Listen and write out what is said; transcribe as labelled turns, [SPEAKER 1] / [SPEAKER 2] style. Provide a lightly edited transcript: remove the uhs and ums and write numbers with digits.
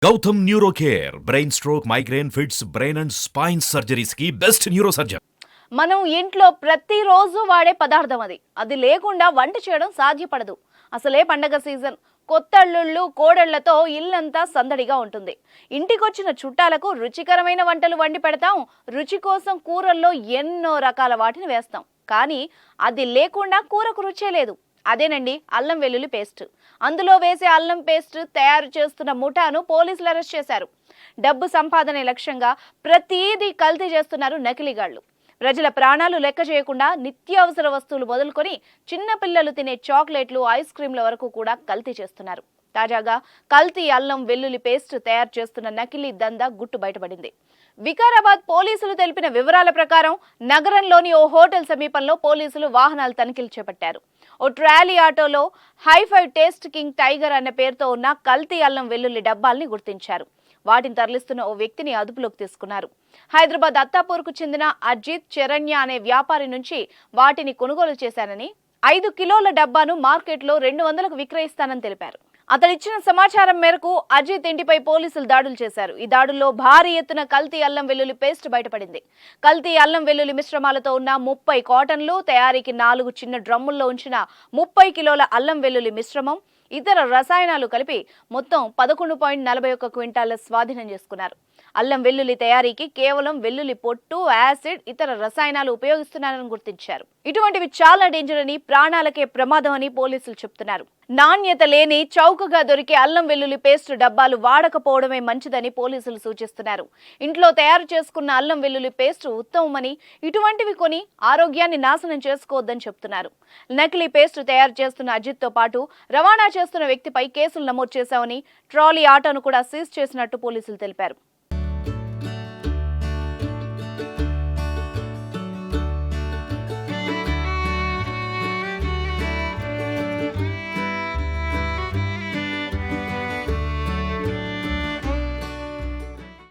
[SPEAKER 1] Gautam neuro care brain stroke migraine fits brain and spine surgeries కి best neuro surgeon.
[SPEAKER 2] మనం ఇంట్లో ప్రతిరోజు వాడే పదార్థం అది లేకుండా వంట చేయడం సాధ్యపడదు. అసలే పండగ సీజన్, కొత్త అల్లుళ్ళు కోడళ్లతో ఇల్లంతా సందడిగా ఉంటుంది. ఇంటికొచ్చిన చుట్టాలకు రుచికరమైన వంటలు వండి పెడతాం. రుచి కోసం కూరల్లో ఎన్నో రకాల వాటిని వేస్తాం. కానీ అది లేకుండా కూరకు రుచే లేదు. అదేనండి అల్లం వెల్లుల్లి పేస్ట్. అందులో వేసే అల్లం పేస్ట్ తయారు చేస్తున్న ముఠాను పోలీసులు అరెస్ట్ చేశారు. డబ్బు సంపాదనే లక్ష్యంగా ప్రతిదీ కల్తీ చేస్తున్నారు నకిలీగాళ్లు. ప్రజల ప్రాణాలు లెక్క చేయకుండా నిత్యావసర వస్తువులు మొదలుకొని చిన్న పిల్లలు తినే చాక్లెట్లు, ఐస్ క్రీంల వరకు కూడా కల్తీ చేస్తున్నారు. తాజాగా కల్తీ అల్లం వెల్లుల్లి పేస్ట్ తయారు చేస్తున్న నకిలీ దందా గుట్టు బయటపడింది. వికారాబాద్ పోలీసులు తెలిపిన వివరాల ప్రకారం నగరంలోని ఓ హోటల్ సమీపంలో పోలీసులు వాహనాలు తనిఖీలు చేపట్టారు. ఓ ట్రాలీ ఆటోలో హైఫై టేస్ట్ కింగ్ టైగర్ అనే పేరుతో ఉన్న కల్తీ అల్లం వెల్లుల్లి డబ్బాల్ని గుర్తించారు. వాటిని తరలిస్తున్న ఓ వ్యక్తిని అదుపులోకి తీసుకున్నారు. హైదరాబాద్ అత్తాపూర్కు చెందిన అజిత్ చరణ్య అనే వ్యాపారి నుంచి వాటిని కొనుగోలు చేశానని, 5 కిలోల డబ్బాను మార్కెట్లో 200కు విక్రయిస్తానని తెలిపారు. అతడిచ్చిన సమాచారం మేరకు అజిత్ ఇంటిపై పోలీసులు దాడులు చేశారు. ఈ దాడుల్లో భారీ ఎత్తున కల్తీ అల్లం వెల్లుల్లి పేస్ట్ బయటపడింది. కల్తీ అల్లం వెల్లుల్లి మిశ్రమాలతో ఉన్న 30 కాటన్లు, తయారీకి 4 చిన్న డ్రమ్ముల్లో ఉంచిన 30 కిలోల అల్లం వెల్లుల్లి మిశ్రమం, ఇతర రసాయనాలు కలిపి మొత్తం 11.41 క్వింటాల స్వాధీనం చేసుకున్నారు. అల్లం వెల్లుల్లి తయారీకి కేవలం వెల్లుల్లి పొట్టు, యాసిడ్, ఇతర రసాయనాలు ఉపయోగిస్తున్నారని గుర్తించారు. ఇటువంటివి చాలా డేంజర్ అని, ప్రాణాలకే ప్రమాదం అని పోలీసులు చెప్తున్నారు. నాణ్యత లేని చౌకగా దొరికే అల్లం వెల్లుల్లి పేస్ట్ డబ్బాలు వాడకపోవడమే మంచిదని పోలీసులు సూచిస్తున్నారు. ఇంట్లో తయారు చేసుకున్న అల్లం వెల్లుల్లి పేస్ట్ ఉత్తమమని, ఇటువంటివి కొని ఆరోగ్యాన్ని నాశనం చేసుకోవద్దని చెప్తున్నారు. నకిలీ పేస్ట్ తయారు చేస్తున్న అజిత్ తో పాటు రవాణా చేస్తున్న వ్యక్తిపై కేసులు నమోదు చేశామని, ట్రాలీ ఆటోను కూడా సీజ్ చేసినట్టు పోలీసులు తెలిపారు.